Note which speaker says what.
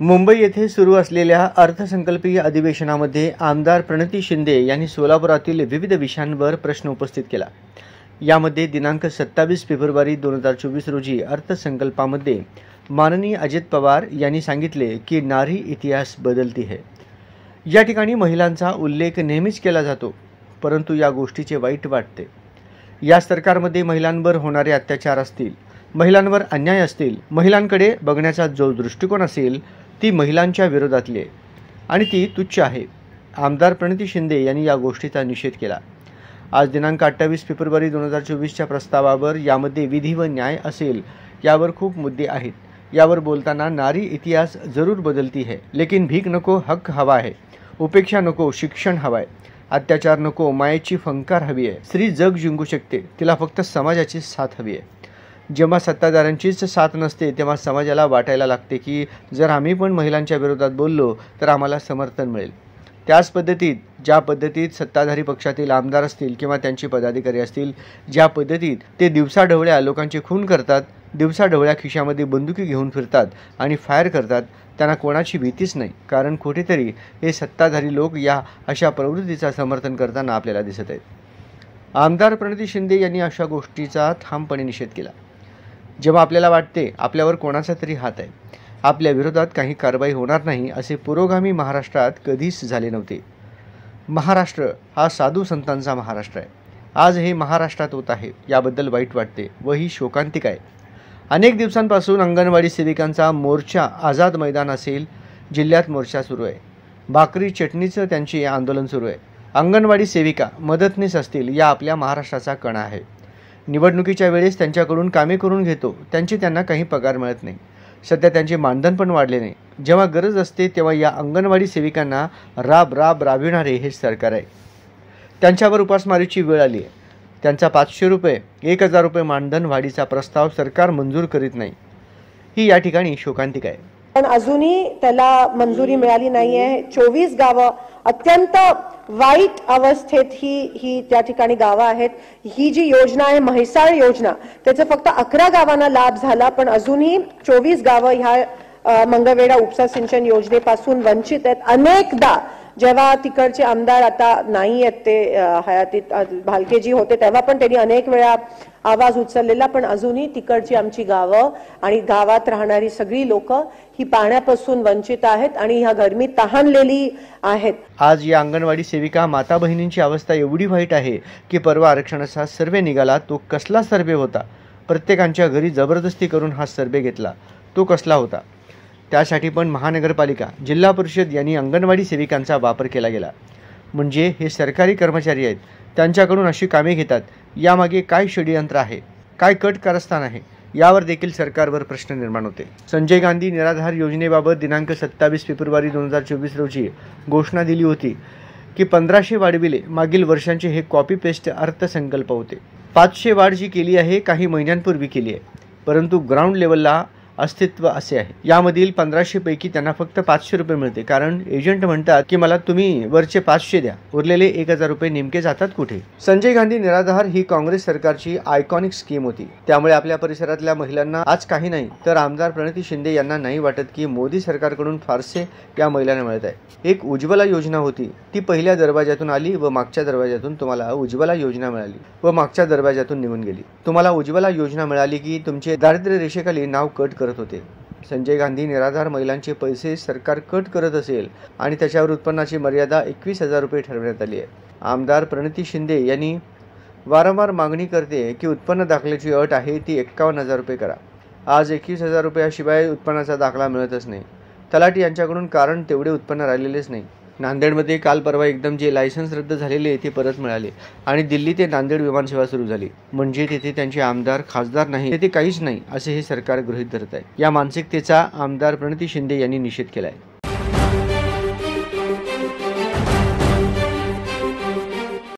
Speaker 1: मुंबई येथे सुरू असलेल्या अर्थसंकल्पीय अधिवेशनामध्ये आमदार प्रणिती शिंदे यांनी सोलापुरातील विविध विषयांवर प्रश्न उपस्थित केला। यामध्ये दिनांक 27 फेब्रुवारी 2024 रोजी अर्थसंकल्पामध्ये माननीय अजित पवार यांनी सांगितले की नारी इतिहास बदलती है। या ठिकाणी महिलांचा उल्लेख नेहमीच केला जातो, परंतु या गोष्टीचे वाईट वाटते। या सरकारमध्ये महिलांवर होणारे अत्याचार असतील, महिलांवर अन्याय असतील, महिलांकडे बघण्याचा जो दृष्टिकोन असेल ती महिलांच्या विरोधातली आहे आणि ती तुच्छ आहे। आमदार प्रणिती शिंदे यांनी या गोष्टीचा निषेध केला। आज दिनांक 28 फेब्रुवारी 2024च्या प्रस्तावावर यामध्ये विधी व न्याय असेल यावर खूप मुद्दे आहेत। यावर बोलताना नारी इतिहास जरूर बदलती है, लेकिन भीक नको, हक हवा है, उपेक्षा नको, शिक्षण हवा आहे, अत्याचार नको, मायेची फंकार हवी आहे। स्त्री जग जिंकू शकते, तिला फक्त समाजाची साथ हवी आहे। जेव्हा सत्ताधाऱ्यांचीच साथ नसते तेव्हा समाजाला वाटायला लागते की जर आम्ही पण महिलांच्या विरोधात बोललो तर आम्हाला समर्थन मिळेल। त्याच पद्धतीत ज्या पद्धतीत सत्ताधारी पक्षातील आमदार असतील किंवा त्यांचे पदाधिकारी असतील, ज्या पद्धतीत ते दिवसाढवळ्या लोकांचे खून करतात, दिवसाढवळ्या खिशामध्ये बंदुकी घेऊन फिरतात आणि फायर करतात, त्यांना कोणाची भीतीच नाही। कारण कुठेतरी हे सत्ताधारी लोक या अशा प्रवृत्तीचा समर्थन करताना आपल्याला दिसत आहेत। आमदार प्रणिती शिंदे यांनी अशा गोष्टीचा ठामपणे निषेध केला। जेव्हा आपल्याला वाटते आपल्यावर कोणाचा तरी हात आहे, आपल्या विरोधात काही कारवाई होणार नाही, असे पुरोगामी महाराष्ट्रात कधीच झाले नव्हते। महाराष्ट्र हा साधू संतांचा महाराष्ट्र आहे। आज हे महाराष्ट्रात होत आहे, याबद्दल वाईट वाटते व ही शोकांतिका आहे। अनेक दिवसांपासून अंगणवाडी सेविकांचा मोर्चा आझाद मैदान असेल, जिल्ह्यात मोर्चा सुरू आहे। भाकरी चटणीचं त्यांचे आंदोलन सुरू आहे। अंगणवाडी सेविका, मदतनीस असतील, या आपल्या महाराष्ट्राचा कणा आहे। निवडणुकीच्या वेळेस त्यांच्याकडून कामे करून घेतो, त्यांना काही पगार मिळत नाही। सध्या त्यांचे मानधन पण वाढले नाही। जेव्हा गरज असते तेव्हा या अंगणवाडी सेविकांना राबविणारे हे सरकार आहे। त्यांच्यावर उपासमारीची वेळ आली आहे। त्यांचा 500 रुपये 1000 रुपये मानधन वाढीचा प्रस्ताव सरकार मंजूर करीत नाही, ही या ठिकाणी शोकांतिका आहे।
Speaker 2: पण अजूनही त्याला मंजुरी मिळाली नाहीये। 24 गावं अत्यंत वाईट अवस्थेत ही त्या ठिकाणी गावं आहेत। ही जी योजना आहे म्हैसाळ योजना, त्याचा फक्त 11 गावांना लाभ झाला, पण अजूनही 24 गावं ह्या मंगळवेढा उपसा सिंचन योजनेपासून वंचित आहेत। अनेकदा जेव्हा तिकडचे आमदार आता नाही आहेत, ते हयातीत भालकेजी होते, तेव्हा पण त्यांनी अनेक वेळा आवाज उचललेला, पण अजूनही तिकडची आमची गावं आणि गावात राहणारी सगळी लोक ही पाण्यापासून वंचित आहेत आणि ह्या गरमीत तहानलेली आहेत।
Speaker 1: आज या अंगणवाडी सेविका माता बहिणींची अवस्था एवढी वाईट आहे की परवा आरक्षणाचा सर्वे निघाला, तो कसला सर्वे होता? प्रत्येकांच्या घरी जबरदस्ती करून हा सर्वे घेतला, तो कसला होता? त्यासाठी पण महानगरपालिका, जिल्हा परिषद यांनी अंगणवाडी सेविकांचा वापर केला गेला। म्हणजे हे सरकारी कर्मचारी आहेत, त्यांच्याकडून अशी कामे घेतात। यामागे काय षडयंत्र आहे, काय कट कारस्थान आहे, यावर देखील सरकारवर प्रश्न निर्माण होते। संजय गांधी निराधार योजनेबाबत दिनांक 27 फेब्रुवारी 2024 रोजी घोषणा दिली होती की 1500 वाढविले। मागील वर्षांचे हे कॉपी पेस्ट अर्थसंकल्प होते। 500 वाढ जी केली आहे काही महिन्यांपूर्वी केली आहे, परंतु ग्राउंड लेवलला अस्तित्व असे आहे। यामधील 1500 पैकी त्यांना फक्त 500 रुपये मिळते, कारण एजंट म्हणतात की मला तुम्ही वरचे 500 द्या, उरलेले 1000 रुपये नेमके जातात कुठे? संजय गांधी निराधार ही काँग्रेस सरकारची आयकॉनिक स्कीम होती। त्यामुळे आपल्या परिसरातल्या महिलांना आज काही नाही, तर आमदार प्रणिती शिंदे यांना नाही वाटत की मोदी सरकारकडून फारसे या महिलांना मिळत आहे। एक उज्ज्वला योजना होती, ती पहिल्या दरवाजातून आली व मागच्या दरवाजातून तुम्हाला उज्ज्वला योजना मिळाली व मागच्या दरवाजातून निघून गेली। तुम्हाला उज्ज्वला योजना मिळाली की तुमचे दारिद्र्य रेषेखाली नाव कट करत होते। संजय गांधी निराधार महिलांचे पैसे सरकार कट करत असेल आणि त्याच्यावर उत्पन्नाची मर्यादा 21,000 रुपये ठरवण्यात आली आहे। आमदार प्रणिती शिंदे यांनी वारंवार मागणी करते की उत्पन्न दाखल्याची अट आहे ती 51,000 रुपये करा। आज 21,000 रुपयाशिवाय उत्पन्नाचा दाखला मिळतच नाही। तलाठी यांच्याकडून कारण तेवढे उत्पन्न राहिलेलेच नाही। नांदेडमध्ये काल परवा एकदम जे लायसन्स रद्द झालेले ते परत मिळाले आणि दिल्ली ते नांदेड विमानसेवा सुरू झाली। म्हणजे तिथे त्यांचे आमदार खासदार नाही, तिथे काहीच नाही असे हे सरकार गृहीत धरत आहे। या मानसिकतेचा आमदार प्रणिती शिंदे यांनी निषेध केला आहे।